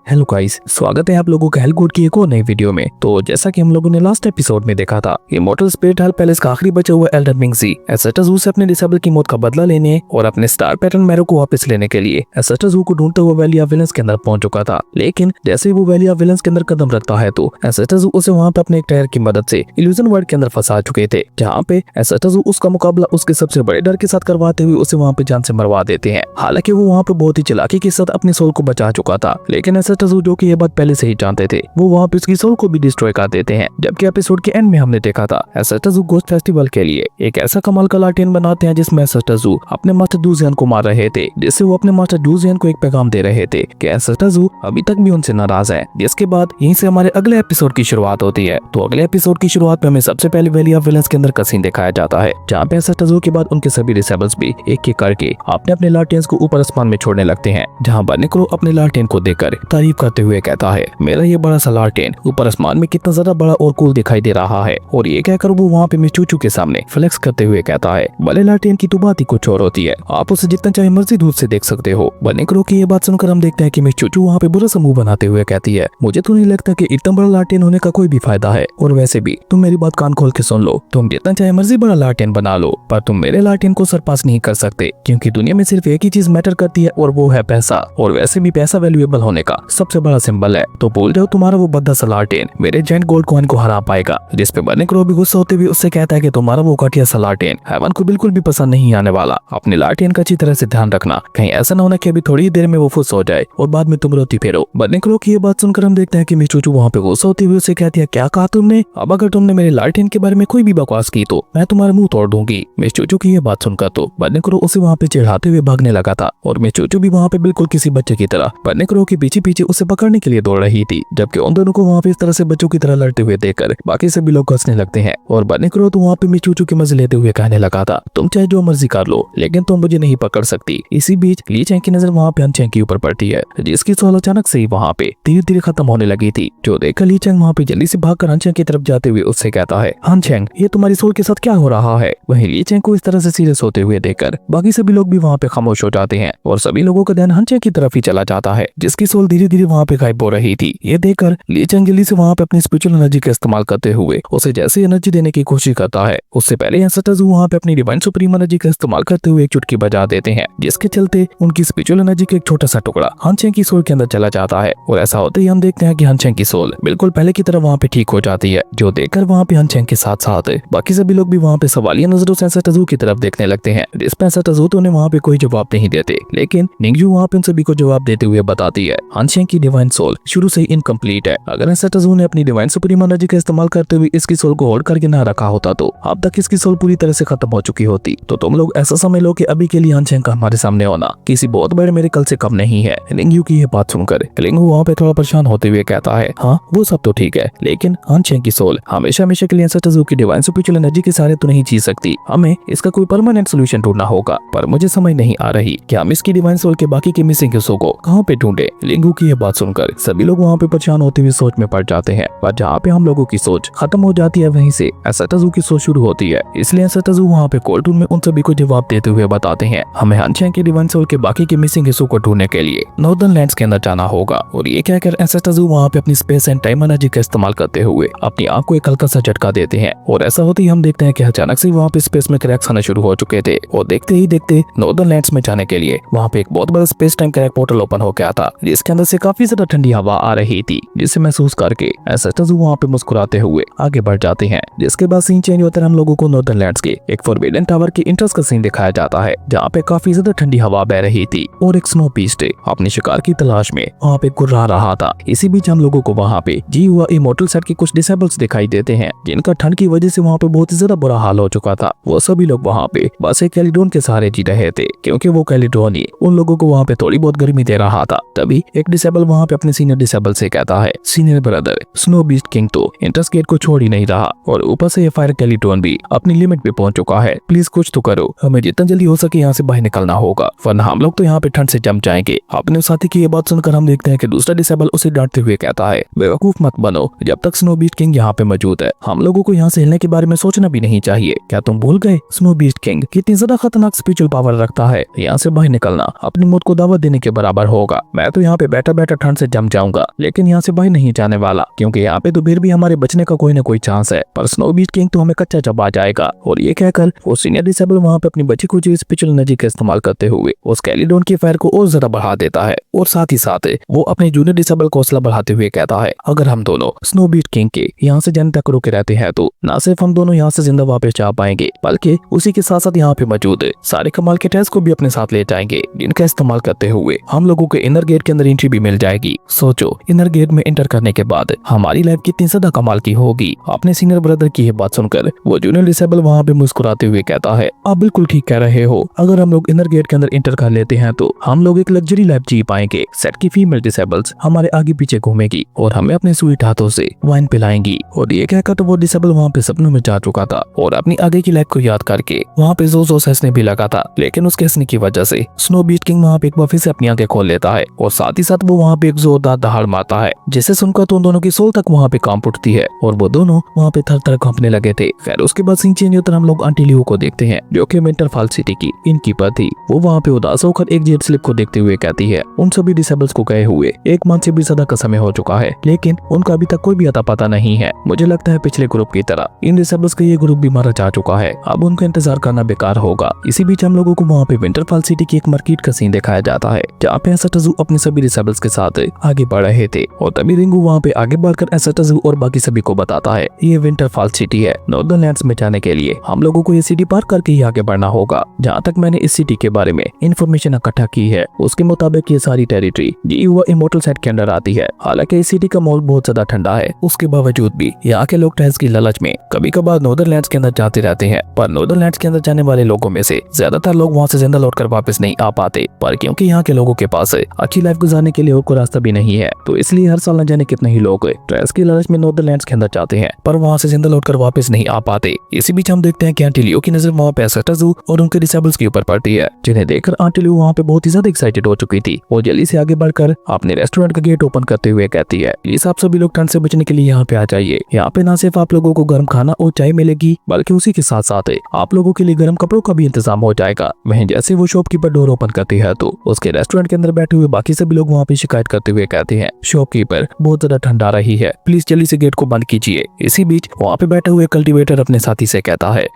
Hello guys, स्वागत है आप लोगों का हेलगुड की एक और नई वीडियो में। तो जैसा कि हम लोगों ने लास्ट एपिसोड में देखा था, इमॉर्टल स्पिरिट हेल पैलेस का आखिरी बचा हुआ एल्डर मिंगजी एसेटस से अपने डिसेबल की मौत का बदला लेने और अपने स्टार पैटर्न मैरो को वापस लेने के लिए एसेटस को ढूंढता हुआ वैली ऑफ विलन्स के अंदर पहुंच चुका था। लेकिन जैसे ही वो वैली ऑफ विलन्स के अंदर कदम रखता है तो एसेटस उसे वहां पे अपने एक टायर की मदद से इल्यूजन वर्ल्ड के अंदर फंसा चुके थे, जहाँ पे एसेटस उसका मुकाबला उसके सबसे बड़े डर के साथ करवाते हुए उसे वहां पे जान से मरवा देते हैं। हालांकि वो वहां पे बहुत ही चालाकी के साथ अपनी सोल को बचा चुका था, लेकिन एसेटस जो कि ये बात पहले से ही जानते थे, वो वहाँ पे उसकी सोल को भी डिस्ट्रॉय कर देते हैं। जबकि एपिसोड के एंड में हमने देखा था एसेटस गोस्ट फेस्टिवल के लिए एक ऐसा कमाल का लालटेन बनाते हैं जिसमें एसेटस अपने मास्टर जूजियन को मार रहे थे, जिससे वो अपने मास्टर जूजियन को एक पैगाम दे रहे थे कि एसेटस अभी तक भी उनसे नाराज है। जिसके बाद यहीं से हमारे अगले एपिसोड की शुरुआत होती है। तो अगले एपिसोड की शुरुआत में हमें सबसे पहले वैली ऑफ विलन्स के अंदर का सीन दिखाया जाता है, जहाँ पे एसेटस के बाद उनके सभी डिसेबल्स भी एक एक करके अपने अपने लालटेन्स को ऊपर आसमान में छोड़ने लगते हैं, जहाँ बर्निक्रो अपने लालटेन को देखकर तारीफ करते हुए कहता है, मेरा ये बड़ा सा लालटेन ऊपर आसमान में कितना ज्यादा बड़ा और कूल दिखाई दे रहा है। और ये कहकर वो वहाँ पे मिस चूचू के सामने फ्लेक्स करते हुए कहता है, भले लालटेन की तो बात ही कुछ और होती है, आप उसे जितना चाहे मर्जी दूर से देख सकते हो। बर्निक्रो की ये बात सुनकर हम देखते हैं कि मिस चूचू वहाँ पे बुरा सा मुंह बनाते हुए कहती है, मुझे तो नहीं लगता कि इतना बड़ा लालटेन होने का कोई भी फायदा है, और वैसे भी तुम मेरी बात कान खोल के सुन लो, तुम जितना चाहे मर्जी बड़ा लालटेन बना लो, पर तुम मेरे लालटेन को सरपास नहीं कर सकते, क्योंकि दुनिया में सिर्फ एक ही चीज मैटर करती है और वो है पैसा, और वैसे भी पैसा वैल्यूएबल होने का सबसे बड़ा सिंबल है। तो भूल जाओ तुम्हारा वो बद्दा सा लालटेन मेरे जायंट गोल्ड कॉइन को हरा पाएगा। जिस पे बर्निक्रो भी गुस्सा होते हुए उससे कहता है कि तुम्हारा वो घटिया सा लालटेन हेवन को बिल्कुल भी पसंद नहीं आने वाला। अपने लालटेन का अच्छी तरह से ध्यान रखना, कहीं ऐसा न होना कि अभी थोड़ी देर में वो फुस हो जाए और बाद में तुम रोती फिरो। बर्निक्रो की ये बात सुनकर हम देखते हैं कि मिस चूचू वहाँ पे गुस्सा होती हुई उससे कहती है, क्या कहा तुमने? अब अगर तुमने मेरे लालटेन के बारे में कोई भी बकवास की तो मैं तुम्हारा मुंह तोड़ दूंगी। मिस चूचू की ये बात सुनकर तो बर्निक्रो उसे वहाँ पे चिढ़ाते हुए भागने लगा था, और मिस चूचू भी वहाँ पे बिल्कुल किसी बच्चे की तरह बर्निक्रो के पीछे पीछे उसे पकड़ने के लिए दौड़ रही थी। जबकि उन दोनों को वहाँ पे इस तरह से बच्चों की तरह लड़ते हुए देखकर बाकी सभी लोग हंसने लगते हैं, और बर्निक्रो तो वहाँ पे मिस चूचू के मजे लेते हुए कहने लगा था, तुम चाहे जो मर्जी कर लो, लेकिन तुम मुझे नहीं पकड़ सकती। इसी बीच ली चैंग की नजर वहाँ पे हन चैंग के ऊपर पड़ती है, जिसकी सोल अचानक से ही वहाँ पे धीरे धीरे खत्म होने लगी थी। जो देखकर ली चैंग वहाँ पे जल्दी से भागकर हन चैंग की तरफ जाते हुए उससे कहता है, हन चैंग ये तुम्हारी सोल के साथ क्या हो रहा है? वहीं ली चैंग को इस तरह से सीरियस होते हुए देखकर बाकी सभी लोग भी वहाँ पे खामोश हो जाते हैं, और सभी लोगों का ध्यान हन चैंग की तरफ ही चला जाता है, जिसकी सोल धीरे धीरे वहाँ पे गायब हो रही थी। ये देखकर ली चैंग जल्दी से वहाँ पे अपनी स्पिरिचुअल एनर्जी का इस्तेमाल करते हुए उसे जैसे एनर्जी देने की कोशिश करता है, उससे पहले एसेटस वहाँ पे अपनी डिवाइन सुप्रीम एनर्जी का इस्तेमाल करते हुए एक चुटकी बजा देते हैं, जिसके चलते उनकी स्पिरिचुअल एनर्जी का एक छोटा सा टुकड़ा हन चैंग की सोल के अंदर चला जाता है। और ऐसा होते ही हम देखते हैं कि हन चैंग की सोल बिल्कुल पहले की तरह वहाँ पे ठीक हो जाती है, जो देखकर वहाँ पे हन चैंग के साथ साथ बाकी सभी लोग भी वहाँ पे सवालिया नजरों से एसेटस की तरफ देखने लगते हैं, जिस पे एसेटस तो उन्हें वहाँ पे कोई जवाब नहीं देते। लेकिन निंगजू वहाँ पे उन सभी को जवाब देते हुए बताती है, हन चैंग की डिवाइन सोल शुरू से ही इनकम्प्लीट है। अगर एसेटस ने अपनी डिवाइन सुप्रीम एनर्जी का इस्तेमाल करते हुए इसकी सोल को होल्ड करके ना रखा होता तो अब तक इसकी सोल पूरी तरह से खत्म हो चुकी होती। तो तुम लोग ऐसा समझ लो कि अभी के लिए हन चैंग का हमारे सामने होना किसी बहुत बड़े मिरेकल से कम नहीं है। लिंगयू की ये बात सुनकर लिंगू वहाँ पे थोड़ा परेशान होते हुए कहता है, हाँ वो सब तो ठीक है, लेकिन हन चैंग की सोल हमेशा हमेशा के लिए एसेटस की डिवाइन स्पिरिचुअल एनर्जी के सहारे तो नहीं जी सकती, हमें इसका कोई परमानेंट सोल्यूशन ढूंढना होगा। पर मुझे समझ नहीं आ रही कि हम इसकी डिवाइन सोल के बाकी के मिसिंग हिस्सों को कहाँ पे ढूंढे। लिंगू की ये बात सुनकर सभी लोग वहाँ पे परेशान होते हुए सोच में पड़ जाते हैं, पर जहाँ पे हम लोगों की सोच खत्म हो जाती है वहीं से एसेटस की सोच शुरू होती है। इसलिए एसेटस वहाँ पे कोर्ट रूम में उन सभी को जवाब देते हुए बताते हैं, हमें हन चैंग के डिवाइन सोल के बाकी के मिसिंग हिस्सों को ढूंढने के लिए नॉर्दर्न लैंड्स के अंदर जाना होगा। और ये कहकर एसेटस वहाँ पे अपनी स्पेस एंड टाइम एनर्जी का इस्तेमाल करते हुए अपनी आंख को एक हल्का सा झटका देते हैं, और ऐसा होते ही हम देखते हैं कि अचानक से वहाँ पे स्पेस में क्रैक्स आना शुरू हो चुके थे, और देखते ही देखते नॉर्दर्न लैंड्स में जाने के लिए वहाँ पे एक बहुत बड़ा space time crack portal open हो गया था, जिसके अंदर से काफी ज्यादा ठंडी हवा आ रही थी, जिसे महसूस करके एसेटस वहाँ पे मुस्कुराते हुए आगे बढ़ जाते हैं। जिसके बाद सीन चेंज होता है, हम लोगों को नॉर्दर्न लैंड्स के एक फॉरबिडन टावर के इंट्रेंस का सीन दिखाया जाता है, जहाँ पे काफी ज्यादा ठंडी हवा बह रही थी, और एक स्नो बीस्ट अपने शिकार की तलाश में वहाँ पे गुर्रा रहा था। इसी बीच हम लोगों को वहाँ पे जी हुआ इमॉर्टल सेट के कुछ डिसेबल्स दिखाई देते हैं, जिनका ठंड की वजह से वहाँ पे बहुत ही ज्यादा बुरा हाल हो चुका था। वो सभी लोग वहाँ पे बस एक कैलिडोन के सहारे जी रहे थे, क्योंकि वो कैलिडोन ही उन लोगों को वहाँ पे थोड़ी बहुत गर्मी दे रहा था। तभी एक डिसेबल वहाँ पे अपने सीनियर डिसेबल से कहता है, senior brother snow beast king तो इंट्रेंस गेट को छोड़ ही नहीं रहा, और ऊपर से ये फायर कैलिडोन भी अपनी लिमिट पे पहुंच चुका है, प्लीज कुछ तो करो, हमें जितना जल्दी हो सके यहाँ से बाहर निकलना होगा, वरना हम लोग तो यहाँ पे ठंड से जम जाएंगे। अपने साथी की ये बात सुनकर हम देखते हैं कि दूसरा डिसेबल उसे डांटते हुए कहता है, बेवकूफ मत बनो, जब तक स्नो बीस्ट किंग यहाँ पे मौजूद है हम लोगों को यहाँ से हिलने के बारे में सोचना भी नहीं चाहिए। क्या तुम भूल गए स्नो बीस्ट किंग कितनी ज्यादा खतरनाक स्पिरिचुअल पावर रखता है? यहाँ से बाहर निकलना अपनी मौत को दावत देने के बराबर होगा। मैं तो यहाँ पे बैठा बैठा ठंड से जम जाऊंगा, लेकिन यहाँ से बाहर नहीं जाने वाला क्योंकि यहाँ पे तो फिर भी हमारे बचने का कोई ना कोई चांस है, पर स्नो बीट किंग तो हमें कच्चा चबा जाएगा। और ये कहकर वो सीनियर डिसेबल वहाँ पे अपनी बची खुची स्पिरिचुअल एनर्जी का इस्तेमाल करते हुए उस कैलिडोन की फायर को और ज्यादा बढ़ा देता है और साथ ही साथ वो अपने जूनियर डिसेबल को हौसला बढ़ाते हुए कहता है, अगर हम दोनों स्नो बीट किंग के यहाँ से जाने तक रुके रहते हैं तो न सिर्फ हम दोनों यहाँ से जिंदा वापस जा पाएंगे, बल्कि उसी के साथ साथ यहाँ पे मौजूद सारे कमाल के टेस्ट को भी अपने साथ ले जाएंगे, जिनका इस्तेमाल करते हुए हम लोगों के इनर गेट के अंदर एंट्री भी मिल जाएगी। सोचो, इनर गेट में एंटर करने के बाद हमारी लाइफ कितनी ज्यादा कमाल की होगी। अपने सीनियर ब्रदर की ये बात सुनकर वो जूनियर डिसेबल वहाँ पे मुस्कुराते हुए कहता है, आप बिल्कुल ठीक कह रहे हो, अगर हम लोग इनर गेट के अंदर एंटर कर लेते हैं तो हम लोग एक लग्जरी लाइफ जी पाएंगे। सेट की फीमेल डिसेबल्स हमारे आगे पीछे घूमेगी और हमें अपने स्वीट हाथों से वाइन पिलाएंगी। और ये कहकर तो वो डिसेबल वहाँ पे सपनों में जा चुका था और अपनी आगे की लाइफ को याद करके वहाँ पे जोर हंसने भी लगा था, लेकिन उसके हंसने की वजह से स्नो बीट किंग वहाँ पे एक बार फिर से अपनी आंखें खोल लेता है और साथ ही साथ वो वहाँ पे एक जोरदार दहाड़ मारता है, जिसे सुनकर तो उन दोनों की सोल तक वहाँ पे कांप उठती है और वो दोनों वहाँ पे थर थर कांपने लगे थे। खैर उसके बाद सीन चेंज होकर हम लोग आंटी लियो को देखते हैं, जो कि विंटरफॉल सिटी की इनकीपर थी। वो वहाँ पे उदास होकर एक जेट स्लिप को देखते हुए कहती है, उन सभी डिसेबल्स को गए हुए 1 मंथ से भी ज्यादा का समय हो चुका है, लेकिन उनका अभी तक कोई भी अता पता नहीं है। मुझे लगता है पिछले ग्रुप की तरह इन डिसेबल्स का ये ग्रुप भी मारा जा चुका है, अब उनका इंतजार करना बेकार होगा। इसी बीच हम लोगों को वहाँ पे विंटरफॉल सिटी की एक मार्केट का सीन दिखाया जाता है, जहाँ पे एसएटजू अपने सभी डिसेबल्स के साथ आगे बढ़ रहे थे और तभी रिंगू वहाँ पे आगे बढ़कर एसएटजू और बाकी सभी को बताता है, ये विंटरफॉल सिटी है, नॉर्दर्न लैंड्स में जाने के लिए हम लोगों को ये सिटी पार करके ही आगे बढ़ना होगा। जहाँ तक मैंने इस सिटी के बारे में इंफॉर्मेशन इकट्ठा की है उसके मुताबिक ये सारी टेरिटरी जीवा इमोर्टल सेट के अंदर आती है। हालांकि इस सिटी का माहौल बहुत ज्यादा ठंडा है, उसके बावजूद भी यहाँ के लोग टैक्स की लालच में कभी कभार नॉर्दर्न लैंड्स के अंदर जाते रहते हैं, पर नॉर्दर्न लैंड्स के अंदर जाने वाले लोगों में से ज्यादातर लोग वहाँ से जिंदा लौटकर वापस नहीं आ पाते, पर क्योंकि यहाँ के लोगों के पास अच्छी लाइफ गुजारने के लिए और कोई रास्ता भी नहीं है, तो इसलिए हर साल न जाने कितने ही लोग टैक्स की लालच में नॉर्दर्न लैंड्स के अंदर जाते हैं, पर वहाँ से जिंदा लौटकर वापस नहीं आ पाते। इसी बीच हम देखते हैं कि आंटी लियो की नजर वहाँ पे एसएटजू और उनके डिसेबल्स के ऊपर पड़ती है, जिन्हें देखकर आंटी लियो वहाँ पे बहुत ही ज्यादा एक्साइटेड हो चुकी थी। वो जल्दी से आगे बढ़कर अपने रेस्टोरेंट का गेट ओपन करते हुए कहती है, प्लीज आप सभी लोग ठंड से बचने के लिए यहाँ पे आ जाइए। यहाँ पे न सिर्फ आप लोगों को गर्म खाना और चाय मिलेगी, बल्कि उसी के साथ साथ आप लोगों के लिए गर्म कपड़ों का भी इंतजाम हो जाएगा। वहीं जैसे वो शॉपकीपर डोर ओपन करती है तो उसके रेस्टोरेंट के अंदर बैठे हुए बाकी सभी लोग वहाँ पे शिकायत करते हुए कहते हैं, शॉपकीपर बहुत ज्यादा ठंड आ रही है, प्लीज जल्दी से गेट को बंद कीजिए। इसी बीच वहाँ पे बैठे हुए कल्टीवेटर अपने साथी से कहता है,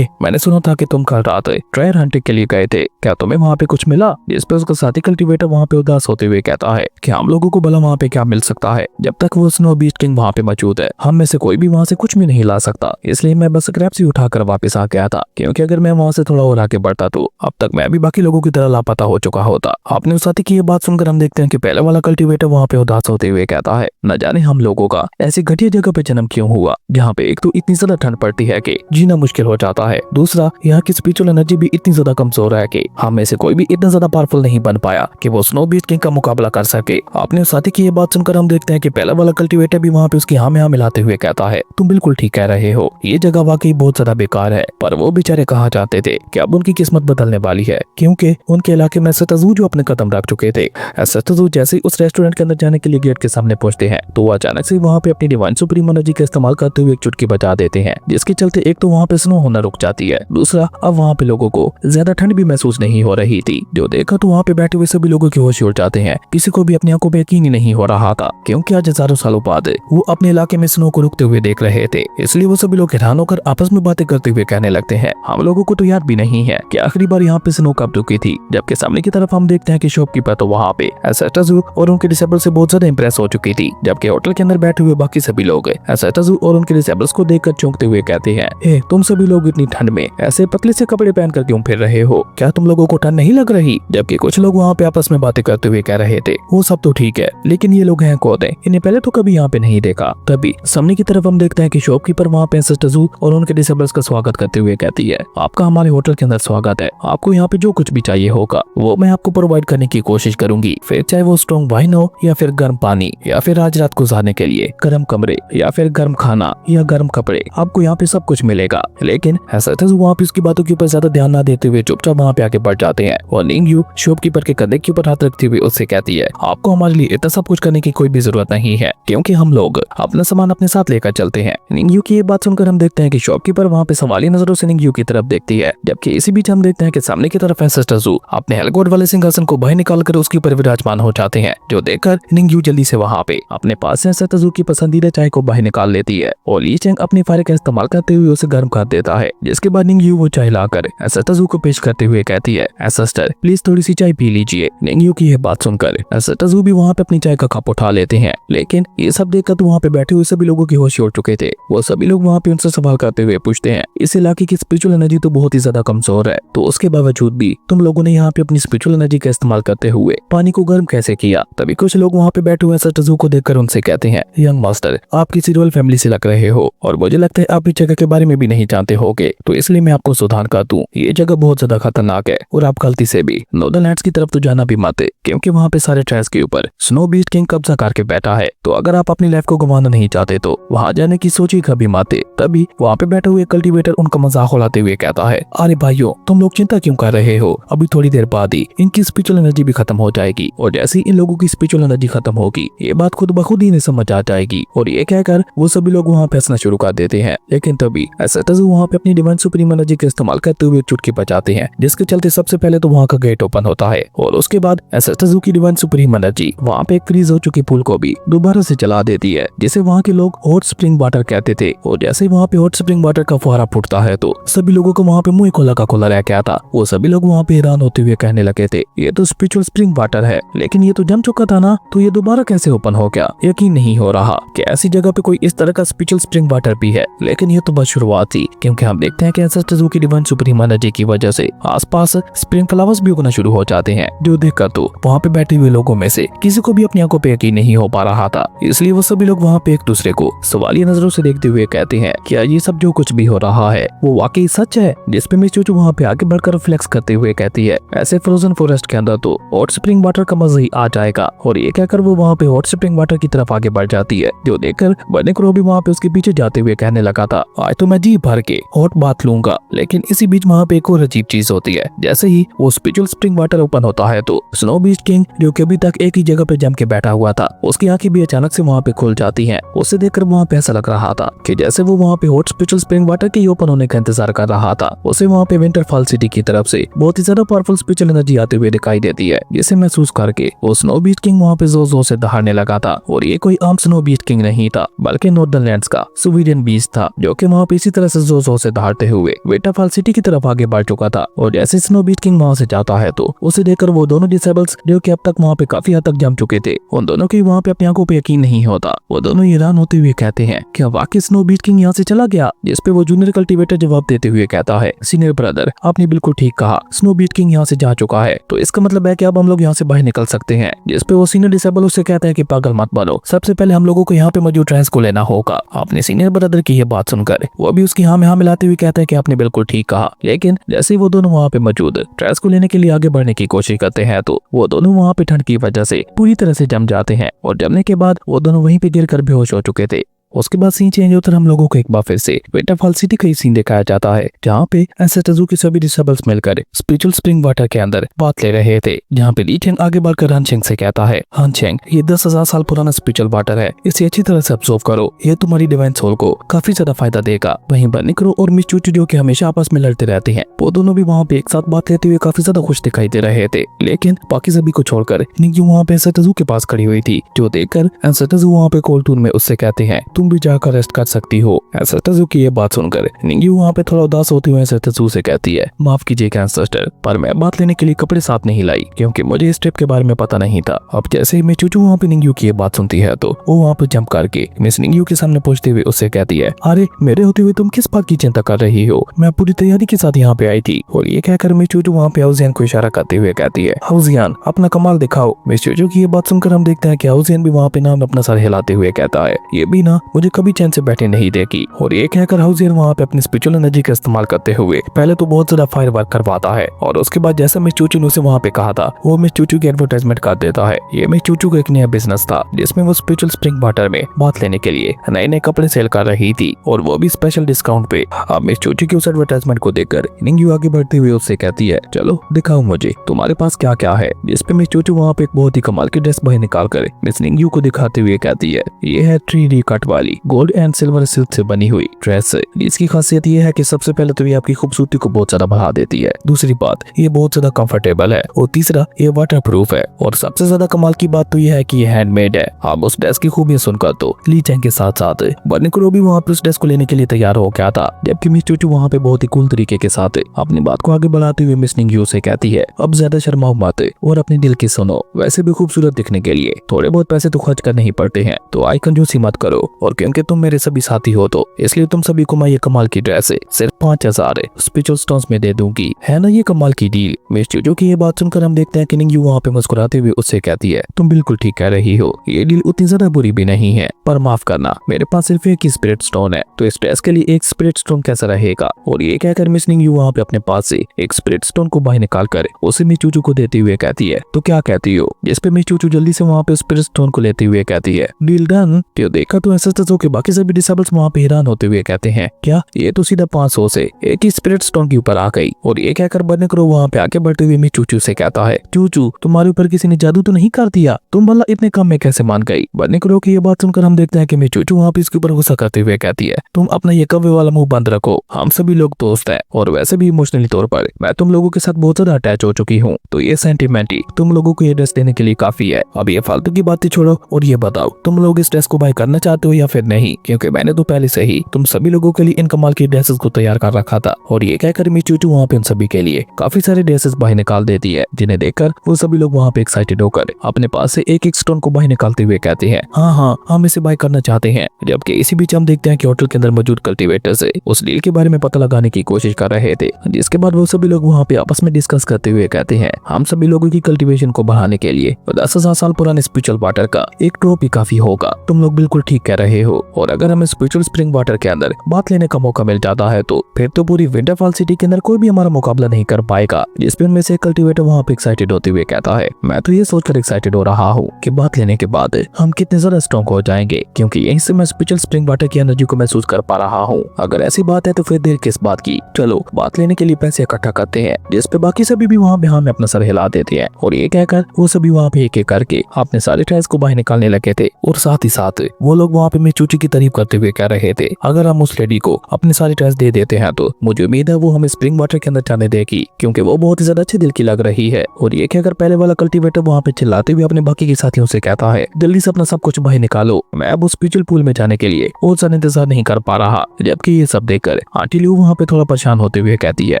मैंने सुना था कि तुम कल रात ट्रेयर हंटिंग के लिए गए थे, क्या तुम्हें वहाँ पे कुछ मिला? जिस पे उसका साथी कल्टीवेटर वहाँ पे उदास होते हुए कहता है कि हम लोगों को भला वहाँ पे क्या मिल सकता है, जब तक वो स्नो बीट किंग वहाँ पे मौजूद है हम में से कोई भी वहाँ से कुछ भी नहीं ला सकता, इसलिए मैं बस स्क्रैप्स ही उठाकर वापस आ गया था, क्योंकि अगर मैं वहाँ से थोड़ा और आगे बढ़ता तो अब तक मैं भी बाकी लोगों की तरह लापता हो चुका होता। आपने उस साथी की ये बात सुनकर हम देखते हैं कि पहले वाला कल्टीवेटर वहाँ पे उदास होते हुए कहता है, न जाने हम लोगों का ऐसी घटिया जगह पे जन्म क्यों हुआ, जहाँ पे एक तो इतनी ज्यादा ठंड पड़ती है कि जीना मुश्किल हो जाता है, दूसरा यहाँ की स्पिरिचुअल एनर्जी भी इतनी ज्यादा कमजोर है कि हम में से कोई भी इतना ज्यादा पावरफुल नहीं बन पाया कि वो स्नो बीट किंग का मुकाबला कर सके। आपने उस साथी की ये बात सुनकर हम देखते हैं कि पहला वाला कल्टीवेटर भी वहाँ पे उसकी हाँ में हाँ मिलाते हुए कहता है, तुम बिल्कुल ठीक कह रहे हो, ये जगह वाकई बहुत ज्यादा बेकार है, पर वो बेचारे कहा जाते थे कि अब उनकी किस्मत बदलने वाली है, क्योंकि उनके इलाके में एसएटजू जो अपने कदम रख चुके थे। एसएटजू जैसे ही उस रेस्टोरेंट के अंदर जाने के लिए गेट के सामने पहुंचते हैं तो वो अचानक से वहाँ पे अपनी डिवाइन सुप्रीम एनर्जी का इस्तेमाल करते हुए एक चुटकी बजा देते हैं, जिसके चलते एक तो वहाँ पे स्नो होना रुक जाती है, दूसरा अब वहाँ पे लोगों को ज्यादा ठंड भी महसूस नहीं हो रही थी। जो देखा तो वहाँ पे बैठे हुए सभी लोगों के होश उड़ जाते हैं, किसी को भी अपनी आंखों पे यकीन ही नहीं हो रहा था, क्योंकि आज हजारों सालों बाद वो अपने इलाके में स्नो को रुकते हुए देख रहे थे। इसलिए वो सभी लोग हैरान होकर आपस में बातें करते हुए कहने लगते हैं, हम लोगों को तो याद भी नहीं है कि आखिरी बार यहाँ पे स्नो कब रुकी थी। जबकि सामने की तरफ हम देखते हैं कि शॉपकीपर तो वहाँ पे एसएटजू और उनके डिसेबल से बहुत ज्यादा इंप्रेस हो चुकी थी, जबकि होटल के अंदर बैठे हुए बाकी सभी लोग एसएटजू और उनके डिसेबल्स को देखकर चौंकते हुए कहते हैं, तुम सभी लोग इतनी ठंड में ऐसे पतले से कपड़े पहनकर क्यों फिर रहे हो, क्या तुम लोगों को ठंड नहीं लग रही? जबकि कुछ लोग वहाँ पे आपस में बातें करते हुए कह रहे थे, वो सब तो ठीक है, लेकिन ये लोग हैं कौन? इन्हें पहले तो कभी यहाँ पे नहीं देखा। तभी सामने की तरफ हम देखते हैं कि शॉपकीपर वहाँ पे एसएटजू और उनके डिसेबल्स का स्वागत करते हुए कहती है, आपका हमारे होटल के अंदर स्वागत है, आपको यहाँ पे जो कुछ भी चाहिए होगा वो मैं आपको प्रोवाइड करने की कोशिश करूंगी, फिर चाहे वो स्ट्रॉन्ग वाइन हो या फिर गर्म पानी या फिर आज रात गुजारने के लिए गर्म कमरे या फिर गर्म खाना या गर्म कपड़े, आपको यहाँ पे सब कुछ मिलेगा। लेकिन एसएटजू वहाँ पे उसकी बातों के ऊपर ज्यादा ध्यान न देते हुए चुपचाप वहाँ पे आगे बढ़ जाते हैं और निंगयू शॉपकीपर के कंधे के ऊपर हाथ रखते हुए उससे कहती है, आपको हमारे लिए इतना सब कुछ करने की कोई भी जरूरत नहीं है, क्योंकि हम लोग अपना सामान अपने साथ लेकर चलते हैं। निंगयू की ये बात सुनकर हम देखते हैं कि शॉपकीपर वहाँ पे सवाली नजरों से निंगयू की तरफ देखती है, जबकि इसी बीच हम देखते हैं कि सामने की तरफ एसएटजू अपने हेलगोड वाले सिंहासन को बाहर निकालकर उसके ऊपर विराजमान हो जाते हैं, जो देखकर निंगयू जल्दी से वहाँ पे अपने पास से सतजू की पसंदीदा चाय को बाहर निकाल लेती है और ली चेंग अपनी फायर का इस्तेमाल करते हुए उसे गर्म कर देता है, जिसके बाद निंगयू वो चाय लाकर सतजू को पेश करते हुए कहती है, सिस्टर प्लीज थोड़ी सी चाय पी लीजिए। निंगयू की यह बात सुनकर सतजू भी वहाँ पे अपनी चाय का कप उठा लेते हैं, लेकिन ये सब देखकर तो वहाँ पे बैठे हुए सभी लोगों की होश उड़ चुके थे। वो सभी लोग वहाँ पे उनसे सवाल करते हुए पूछते हैं, इस इलाके की स्पिरिचुअल एनर्जी तो बहुत ही ज्यादा कमजोर है, तो उसके बावजूद भी तुम लोगों ने यहाँ पे अपनी स्पिरिचुअल एनर्जी का इस्तेमाल करते हुए पानी को गर्म कैसे किया? तभी कुछ लोग वहाँ पे बैठे हुए सतजू को देखकर उनसे कहते हैं, यंग मास्टर आप किसी रॉयल फैमिली से लग रहे हो और मुझे लगता है आप इस जगह के बारे में भी नहीं जानते होगे, तो इसलिए मैं आपको सुधार कर दूं, ये जगह बहुत ज्यादा खतरनाक है और आप गलती से भी नॉर्दर्न लैंड्स की तरफ तो जाना भी मत, क्योंकि वहाँ पे सारे ट्रेस के ऊपर स्नो बीस्ट किंग कब्जा करके बैठा है। तो अगर आप अपनी लाइफ को गंवाना नहीं चाहते तो वहाँ जाने की सोची कभी मत। तभी वहाँ पे बैठे हुए कल्टीवेटर उनका मजाक उड़ाते हुए कहता है, अरे भाइयों तुम लोग चिंता क्यों कर रहे हो, अभी थोड़ी देर बाद ही इनकी स्पिरिचुअल एनर्जी भी खत्म हो जाएगी और जैसे इन लोगों की स्पिरिचुअल एनर्जी खत्म होगी ये बात खुद बखुद ही नहीं समझ आ जाएगी। और ये कहकर वो सभी लोग वहाँ पे हंसना शुरू कर देते हैं, लेकिन तभी सतजू वहाँ पे अपनी डिवाइन सुप्रीम एनर्जी का इस्तेमाल करते हुए चुटकी बजाते हैं, जिसके चलते सबसे पहले तो वहाँ का गेट ओपन होता है और उसके बाद सतजू की डिवाइन सुप्रीम एनर्जी वहाँ पे एक फ्रीज हो चुकी पुल को भी दोबारा से चला देती है, जिसे वहाँ के लोग हॉट स्प्रिंग वाटर कहते थे। और जैसे वहाँ पे हॉट स्प्रिंग वाटर का फुहारा फूटता है तो सभी लोगों को वहाँ पे मुंह खोला का खोला रह गया था। वो सभी लोग वहाँ पे हैरान होते हुए कहने लगे थे, ये तो स्पिरिचुअल स्प्रिंग वाटर है, लेकिन ये तो जम चुका था ना, तो ये दोबारा कैसे ओपन हो गया? यकीन नहीं हो रहा कि ऐसी जगह पे कोई इस तरह का स्पिरिचुअल स्प्रिंग वाटर भी है। लेकिन ये तो बस शुरुआत थी, क्योंकि हम देखते हैं कि सतजू की डिवाइन सुप्रीम एनर्जी की वजह से आसपास स्प्रिंग फ्लावर्स भी उगना शुरू हो जाते हैं, जो देखकर तो वहाँ पे बैठे हुए लोगों में से किसी को भी अपनी आंखों पे यकीन नहीं हो पा रहा था। इसलिए वो सभी लोग वहाँ पे एक दूसरे को सवालिया नजरों से देखते हुए कहते हैं, क्या ये सब जो कुछ भी हो रहा है वो वाकई सच है? जिसपे मिस चूचू वहाँ पे आगे बढ़कर फ्लेक्स करते हुए कहती है, ऐसे फ्रोजन फॉरेस्ट के अंदर तो हॉट स्प्रिंग वाटर का मजा ही आ जाएगा। और ये कहकर वो वहाँ पे हॉट स्प्रिंग वाटर की तरफ आगे बढ़ जाती है, जो देखकर बने क्रो भी वहाँ पे उसके पीछे जाते हुए कहने लगा था, आज तो मैं जी भर के हॉट बात लूंगा। लेकिन इसी बीच वहाँ पे एक और अजीब चीज होती है, जैसे ही वो स्पिरिचुअल स्प्रिंग वाटर ओपन होता है तो स्नो बीस्ट किंग जो कि अभी तक एक ही जगह पे जम के बैठा हुआ था, उसकी आंखें भी अचानक से वहाँ पे खुल जाती हैं। उसे देखकर वहाँ पे ऐसा लग रहा था कि जैसे वो वहाँ पे हॉट स्पिरिचुअल स्प्रिंग वाटर के ओपन होने का इंतजार कर रहा था। उसे वहाँ पे विंटरफॉल सिटी की तरफ से बहुत ही ज्यादा पावरफुल स्पिरिचुअल एनर्जी आते हुए दिखाई देती है, जिसे महसूस करके वो स्नो बीस्ट किंग वहाँ पे जोर जोर से दहाड़ने लगा था। और ये कोई आम स्नो बीस्ट किंग नहीं था, बल्कि नॉर्दर्न लैंड्स का स्वीडन बीस्ट था, जो कि वहाँ पे इसी तरह से जोर जोर से दहाड़ते हुए विंटरफॉल सिटी की तरफ आगे बढ़ चुका था। और जैसे स्नो बीस्ट किंग वहाँ से जाता है तो उसे देखकर वो दोनों डिसेबल्स जो कि अब तक वहाँ पे काफी हद तक जम चुके थे, उन दोनों की वहाँ पे अपनी आंखों पे यकीन नहीं होता। वो दोनों हैरान होते हुए कहते हैं, क्या वाकई स्नो बीस्ट किंग यहाँ से चला गया? जिसपे वो जूनियर कल्टीवेटर जवाब देते हुए कहता है, सीनियर ब्रदर आपने बिल्कुल ठीक कहा, स्नो बीस्ट किंग यहाँ से जा चुका है, तो इसका मतलब है कि अब हम लोग यहाँ से बाहर निकल सकते हैं। जिसपे वो सीनियर डिसेबल उससे कहता है कि पागल मत बनो, सबसे पहले हम लोगों को यहाँ पे मौजूद ट्रेंस को लेना होगा। आपने सीनियर ब्रदर की ये बात सुनकर वो भी उसकी हाँ में हाँ मिलाते हुए कहता है कि आपने बिल्कुल ठीक कहा। लेकिन जैसे वो दोनों वहाँ पे मौजूद ट्रेंस को लेने के लिए आगे बढ़ने की कोशिश करते हैं तो वो दोनों वहाँ पे ठंड की वजह से पूरी तरह से जम जाते हैं और जमने के बाद वो दोनों वहीं पे गिरकर बेहोश हो चुके थे। उसके बाद सीन चेंज होकर हम लोगों को एक बार फिर से विंटरफॉल सिटी का ही सीन दिखाया जाता है, जहाँ पे सतजू के सभी डिसेबल्स मिलकर स्पिरिचुअल स्प्रिंग वाटर के अंदर बात ले रहे थे। जहाँ पे ली चेंग आगे बढ़कर हान चेंग से कहता है, हान चेंग ये 10,000 साल पुराना स्पिरिचुअल वाटर है, इसे अच्छी तरह से ऑब्जर्व करो, ये तुम्हारी डिवाइन सोल को काफी ज्यादा फायदा देगा। वहीं बर्नी क्रो और मिस चूचू जो कि हमेशा आपस में लड़ते रहते हैं, वो दोनों भी वहाँ पे एक साथ बात लेते हुए काफी ज्यादा खुश दिखाई दे रहे थे। लेकिन बाकी सभी को छोड़कर निंगयू वहाँ पे सतजू के पास खड़ी हुई थी, जो देखकर सतजू वहाँ पे कोल्टून में उससे कहते हैं, तुम भी जाकर रेस्ट कर सकती हो। सतजू की ये बात सुनकर निंगयू वहाँ पे थोड़ा उदास होते हुए सतजू से कहती है, माफ कीजिएगा एंसेस्टर, पर मैं बात लेने के लिए कपड़े साथ नहीं लाई, क्योंकि मुझे इस ट्रिप के बारे में पता नहीं था। अब जैसे ही मैं चूचू वहाँ पे निंगयू की ये बात सुनती है तो वो वहाँ पे जंप करके मिस निंगयू के सामने पहुंचते हुए उससे कहती है, अरे मेरे होते हुए तुम किस बात की चिंता कर रही हो, मैं पूरी तैयारी के साथ यहाँ पे आई थी। और ये कहकर मिस चूचू वहाँ पे हाउजियन को इशारा करते हुए कहती है, हाउजियन अपना कमाल दिखाओ। मिस चूचू की ये बात सुनकर हम देखते हैं कि हाउजियन भी वहाँ पे नाम अपना सर हिलाते हुए कहता है, ये भी ना मुझे कभी चैन से बैठे नहीं देगी। और ये कहकर हाउजियन वहाँ पे अपनी स्पिरिचुअल एनर्जी का इस्तेमाल करते हुए पहले तो बहुत ज्यादा फायर वर्क करवाता है, और उसके बाद जैसा मिस चूचू ने उसे वहाँ पे कहा था वो मिस चूचू की एडवर्टाइजमेंट कर देता है। ये मिस चूचू का एक नया बिजनेस था, जिसमें वो स्पिरिचुअल स्प्रिंग वाटर में बात लेने के लिए नए नए कपड़े सेल कर रही थी, और वो भी स्पेशल डिस्काउंट पे। अब मिस चूचू की उस एडवर्टाइजमेंट को देखकर निंगयू आगे बढ़ते हुए उससे कहती है, चलो दिखाओ मुझे तुम्हारे पास क्या क्या है। जिसपे मिस चूचू वहाँ पे एक बहुत ही कमाल की ड्रेस बाहर निकाल कर मिस निंगयू को दिखाते हुए कहती है, ये है 3D कट वाली गोल्ड एंड सिल्वर सिल्क से बनी हुई ड्रेस। इसकी खासियत ये है कि सबसे पहले तो ये आपकी खूबसूरती को बहुत ज्यादा बढ़ा देती है, दूसरी बात ये बहुत ज्यादा कंफर्टेबल है और तीसरा ये वाटरप्रूफ है और सबसे ज्यादा कमाल की बात तो ये है कि ये हैंडमेड है। आप उस ड्रेस की खूबियां सुनकर तो ली चैंग के साथ साथ बर्नी क्रो भी वहाँ पे उस ड्रेस को लेने के लिए तैयार हो गया था, जबकि मिस चूचू वहाँ पे बहुत ही कूल तरीके के साथ अपनी बात को आगे बढ़ाते हुए मिस निंगयू से कहती है अब ज्यादा शर्माओ मत और अपने दिल की सुनो, वैसे भी खूबसूरत दिखने के लिए थोड़े बहुत पैसे तो खर्च करने ही पड़ते हैं, तो आई कंजूसी मत करो और क्योंकि तुम मेरे सभी साथी हो तो इसलिए तुम सभी को मैं ये कमाल की ड्रेस सिर्फ 5000 स्पेशल स्टोन्स में दे दूंगी। है ना ये कमाल की डील। मिस चूचू की ये बात सुनकर हम देखते हैं कि निंगयू वहाँ पे मुस्कुराते हुए उससे कहती है तुम बिल्कुल ठीक कह रही हो, ये डील उतनी ज्यादा बुरी भी नहीं है, पर माफ करना मेरे पास सिर्फ एक ही स्पिरिट स्टोन है, तो इस ड्रेस के लिए एक स्पिरिट स्टोन कैसा रहेगा। और ये कहकर मिस निंगयू वहाँ पे अपने पास से एक स्पिरिट स्टोन को बाहर निकाल कर उसे मिस चूचू को देते हुए कहती है तो क्या कहती हो, जिस पे मिस चूचू जल्दी से वहाँ पे स्पिरिट स्टोन को लेते हुए कहती है डील डन। तो देखा तो एसएसएस के बाकी सभी डिसेबल्स वहाँ पे हैरान होते हुए कहते हैं क्या ये तो सीधा 500 से एक ही स्पिरिट स्टोन के ऊपर आ गई। और ये कहकर बर्नी क्रो वहाँ पे आगे बढ़ते हुए मिस चूचू से कहता है चूचू तुम्हारे ऊपर किसी ने जादू तो नहीं कर दिया, तुम भला इतने कम में कैसे मान गई। बर्नी क्रो की ये बात सुनकर हम देखते हैं कि मिस चूचू वहाँ पे इसके ऊपर गुस्सा करते हुए कहती है तुम अपना ये कव्वे वाला मुंह बंद रखो, हम सभी लोग दोस्त हैं और वैसे भी इमोशनली तौर पर मैं तुम लोगों के साथ बहुत ज्यादा अटैच हो चुकी हूँ, तो ये सेंटिमेंटी तुम लोगों को ये ड्रेस देने के लिए काफी है। अब ये फालतू की बातें छोड़ो और ये बताओ तुम लोग इस ड्रेस को बाय करना चाहते हो या फिर नहीं, क्योंकि मैंने तो पहले से ही तुम सभी लोगों के लिए इन कमाल की ड्रेसेस को तैयार कर रखा था। और ये कहकर मिस चूचू वहाँ पे इन सभी के लिए काफी सारे ड्रेसेस बाहर निकाल देती है, जिन्हें देखकर वो सभी लोग वहाँ पे एक्साइटेड होकर अपने पास से एक एक स्टोन को बाहर निकालते हुए कहते हैं हाँ हम इसे बाय करना चाहते हैं। जबकि इसी बीच हम देखते हैं कि होटल के अंदर मौजूद कल्टीवेटर्स उस डील के बारे में पता लगाने की कोशिश कर रहे थे, जिसके बाद वो सभी लोग वहाँ पे आपस में डिस्कस करते हुए कहते हैं हम सभी लोगों की कल्टीवेशन को बढ़ाने के लिए 10,000 साल पुराने स्पिरिचुअल वाटर का एक ड्रॉप ही काफी होगा। तुम लोग बिल्कुल ठीक कह रहे हो, और अगर हमें स्पिरिचुअल स्प्रिंग वाटर के अंदर बात लेने का मौका मिल जाता है तो फिर तो पूरी विंटरफॉल सिटी के अंदर कोई भी हमारा मुकाबला नहीं कर पाएगा। जिस पे उनमें से कल्टीवेटर वहाँ पे एक्साइटेड होते हुए कहता है मैं तो ये सोचकर एक्साइटेड हो रहा हूँ कि बात लेने के बाद हम कितने ज्यादा स्ट्रॉन्ग हो जाएंगे, क्योंकि यहीं से मैं स्पिरिचुअल स्प्रिंग वाटर की एनर्जी को महसूस कर पा रहा हूँ। अगर ऐसी बात है तो फिर देर किस बात की, चलो बात लेने के लिए पैसे इकट्ठा करते हैं। जिस पे बाकी सभी भी वहाँ पे हमें अपना सर हिला देते हैं और ये कहकर वो सभी वहाँ पे एक एक करके अपने सारे ट्रायल्स को बाहर निकालने लगे थे। और साथ ही साथ वो लोग वहाँ पे मिस चूचू की तारीफ करते हुए कह रहे थे अगर हम उस लेडी को अपने सारे ट्रायल्स दे देते हैं तो मुझे उम्मीद है वो हमें स्प्रिंग वाटर के अंदर जाने देगी, क्योंकि वो बहुत ही ज्यादा अच्छे दिल की लग रही है। और ये कहकर पहले वाला कल्टीवेटर वहाँ पे चिल्लाते हुए अपने बाकी के साथियों से कहता है जल्दी से अपना सब कुछ बाहर निकालो, मैं अब उस स्पिरिचुअल पूल में जाने के लिए और ज्यादा इंतजार नहीं कर पा रहा। जबकि ये सब देखकर आंटी लियू वहाँ पे थोड़ा परेशान होते हुए कहती है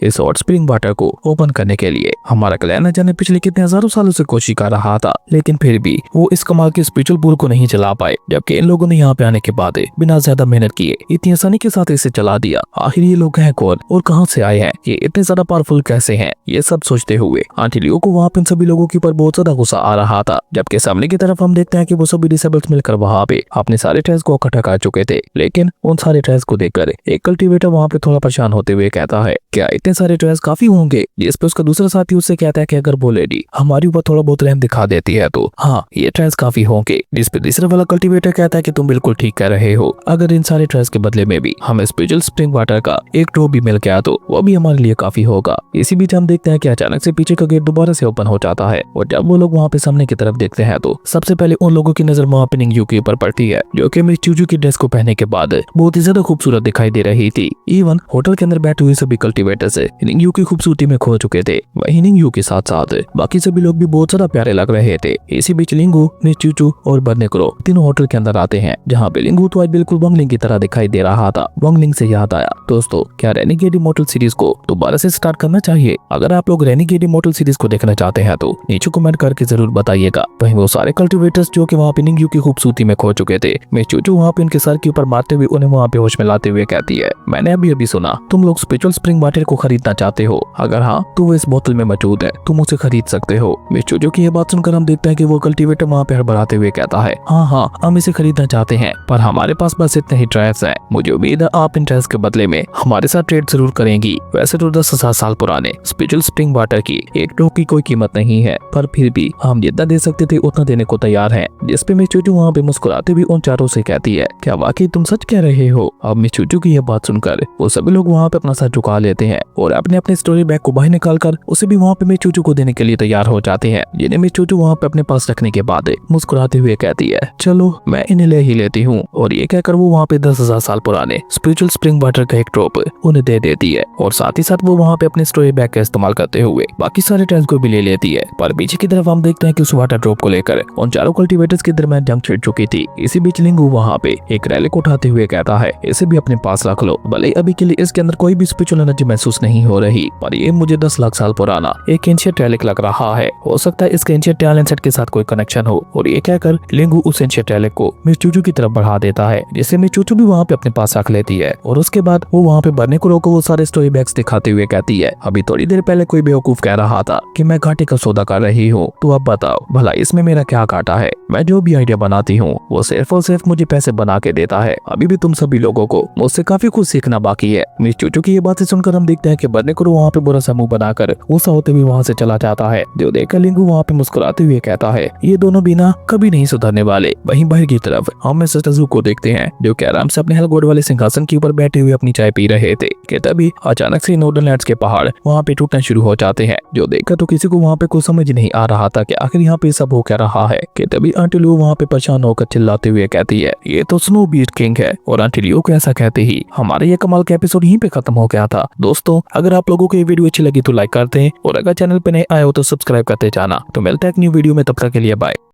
इस हॉट स्प्रिंग वाटर को ओपन करने के लिए हमारा क्लैन न जाने पिछले कितने हजारों सालों से कोशिश कर रहा था, लेकिन फिर भी वो इस कमाल के स्पिरिचुअल पूल को नहीं चला पाए। जबकि इन लोगों ने यहाँ पे आने के बाद बिना ज्यादा मेहनत किए इतनी आसानी के साथ इसे चला दिया। आखिर ये लोग हैं कौन और कहाँ से आए हैं, ये इतने ज्यादा पावरफुल कैसे हैं। ये सब सोचते हुए आंटी लियू को वहाँ पे इन सभी लोगों के ऊपर बहुत ज्यादा गुस्सा आ रहा था। जबकि सामने की तरफ हम देखते हैं कि वो सभी डिसेबल्स मिलकर वहाँ पे अपने सारे ट्रायल्स को इकट्ठा कर चुके थे, लेकिन उन सारे ट्रायल्स को देखकर एक कल्टीवेटर वहाँ पे थोड़ा परेशान होते हुए कहता है क्या इतने सारे ट्रायल्स काफी होंगे। जिस पे उसका दूसरा साथी उससे कहता है कि अगर वो लेडी हमारे ऊपर थोड़ा बहुत रहम दिखा देती है तो हाँ ये ट्रायल्स काफी होंगे। जिस पे तीसरा वाला कल्टीवेटर कहता है कि तुम बिल्कुल ठीक कह रहे हो, अगर इन सारे ट्रायल्स के बदले में भी हमें स्पिरिचुअल स्प्रिंग वाटर का एक ड्रॉप भी मिल गया तो वो भी हमारे लिए काफी होगा। इसी बीच हम देखते हैं कि अचानक से पीछे का गेट दोबारा से ओपन हो जाता है और जब वो लोग वहाँ पे सामने की तरफ देखते हैं तो सबसे पहले उन लोगों की नजर वहाँ पे निंगयू के ऊपर पड़ती है, जो कि मिस चूचू की ड्रेस को पहनने के बाद बहुत ही ज्यादा खूबसूरत दिखाई दे रही थी। इवन होटल के अंदर बैठे हुए सभी कल्टीवेटर्स निंगयू की खूबसूरती में खो चुके थे, वहीं निंगयू के साथ साथ बाकी सभी लोग भी बहुत ज्यादा प्यारे लग रहे थे। इसी बीच लिंगू, मिस चूचू और बर्नी क्रो तीनों होटल के अंदर आते हैं, जहाँ पे लिंगू तो आज बिल्कुल वंगलिंग की तरह दिखाई दे रहा था। वंगलिंग से याद आया दोस्तों, क्या रेनिगेड इमॉर्टल सीरीज को दोबारा से स्टार्ट करना चाहिए? अगर आप लोग रेनिगेड इमॉर्टल सीरीज को देखना चाहते हैं तो नीचे कमेंट करके जरूर बताइएगा। वहीं वो सारे कल्टीवेटर्स जो कि वहाँ पे निंगयू की खूबसूरती में खो चुके थे, मिस चूचू वहाँ पे उनके सर के ऊपर मारते हुए उन्हें वहाँ पे होश में लाते हुए कहती है मैंने अभी सुना तुम लोग स्पिरिचुअल स्प्रिंग वाटर को खरीदना चाहते हो, अगर हाँ तो वो इस बोतल में मौजूद है, तुम उसे खरीद सकते हो। मिस चूचू की ये बात सुनकर हम देखते हैं कि वो कल्टीवेटर वहाँ पे हड़बड़ाते हुए कहता है हाँ हम इसे खरीदना चाहते हैं, पर हमारे पास बस इतने ही ट्रायल्स हैं। मुझे उम्मीद है आप इन ट्रायल्स के बदले में हमारे साथ ट्रेड जरूर करेंगी। वैसे तो 10,000 साल पुराने स्पिरिचुअल स्प्रिंग वाटर की एक ड्रॉप की कोई कीमत नहीं है, पर फिर भी हम जितना दे सकते थे उतना देने को तैयार हैं। जिस पे मिस चूचू वहाँ पे मुस्कुराते हुए उन चारों से कहती है क्या वाकई तुम सच कह रहे हो? अब मिस चूचू की यह बात सुनकर वो सभी लोग वहाँ पे अपना सर झुका लेते हैं और अपने अपने स्टोरी बैग को बाहर निकालकर उसे भी वहाँ पे मिस चूचू को देने के लिए तैयार हो जाते हैं, जिन्हें मिस चूचू वहाँ पे अपने पास रखने के बाद मुस्कुराते हुए कहती है चलो मैं इन्हें ले ही लेती देती हूँ। और ये कहकर वो वहाँ पे 10,000 साल पुराने स्पिरिचुअल स्प्रिंग वाटर का एक ड्रॉप उन्हें दे देती है और साथ ही साथ वो वहाँ पे अपने स्टोरी बैग का इस्तेमाल करते हुए बाकी सारे टैंक्स को भी ले लेती है। पर पीछे की तरफ हम देखते हैं कि उस वाटर ड्रॉप को लेकर उन चारों कल्टीवेटर्स के दरमियान जंग छिड़ चुकी थी। इसी बीच लिंगू वहाँ पे एक रैलिक उठाते हुए कहता है, इसे भी अपने पास रख लो, भले अभी के लिए इसके अंदर कोई भी स्पिरिचुअल एनर्जी महसूस नहीं हो रही, पर ये मुझे 10 लाख साल पुराना एक एंशिएंट रैलिक लग रहा है। हो सकता है इसके एंशिएंट टैलेंट सेट के साथ कोई कनेक्शन हो। और ये कहकर लिंगू उस एंशिएंट रैलिक को मिस चूचू की तरफ बढ़ा देता है, जिससे मिस चूचू भी वहाँ पे अपने पास रख लेती है। और उसके बाद वो वहाँ पे भरने को रोको वो सारे स्टोरी बैग्स दिखाते हुए कहती है, अभी थोड़ी देर पहले कोई बेवकूफ कह रहा था कि मैं घाटे का सौदा कर रही हूँ, तो अब बताओ भला इसमें मेरा क्या घाटा है। मैं जो भी आइडिया बनाती हूँ वो सिर्फ और सिर्फ मुझे पैसे बना के देता है। अभी भी तुम सभी लोगों को मुझसे काफी कुछ सीखना बाकी है। मिस चूचू की ये बातें सुनकर हम देखते हैं कि भरने को वहाँ पे बुरा समूह बनाकर गुस्सा होते हुए वहाँ से चला जाता है। जो देखकर लिंगू वहाँ पे मुस्कुराते हुए कहता है, ये दोनों बिना कभी नहीं सुधरने वाले। वहीं बाहर की तरफ हम मिस्टर टजू को देखते हैं, जो कि आराम से अपने हेलगोड वाले सिंहासन के ऊपर बैठे हुए अपनी चाय पी रहे थे कि तभी अचानक से नॉर्दर्न लैंड्स के पहाड़ वहाँ पे टूटना शुरू हो जाते हैं। जो देखकर तो किसी को वहाँ पे कुछ समझ नहीं आ रहा था कि आखिर यहाँ पे सब हो क्या रहा है। कि तभी आंटी लू वहाँ पे परेशान होकर चिल्लाते हुए कहती है, ये तो स्नो बीस्ट किंग है। और आंटी लियो को ऐसा कहते ही हमारे ये कमाल का एपिसोड यहीं पे खत्म हो गया था। दोस्तों, अगर आप लोगों को ये वीडियो अच्छी लगी तो लाइक करते हैं और अगर चैनल पे नए आए हो तो सब्सक्राइब करते जाना। तो मिलते हैं एक न्यू वीडियो में, तब तक के लिए बाय।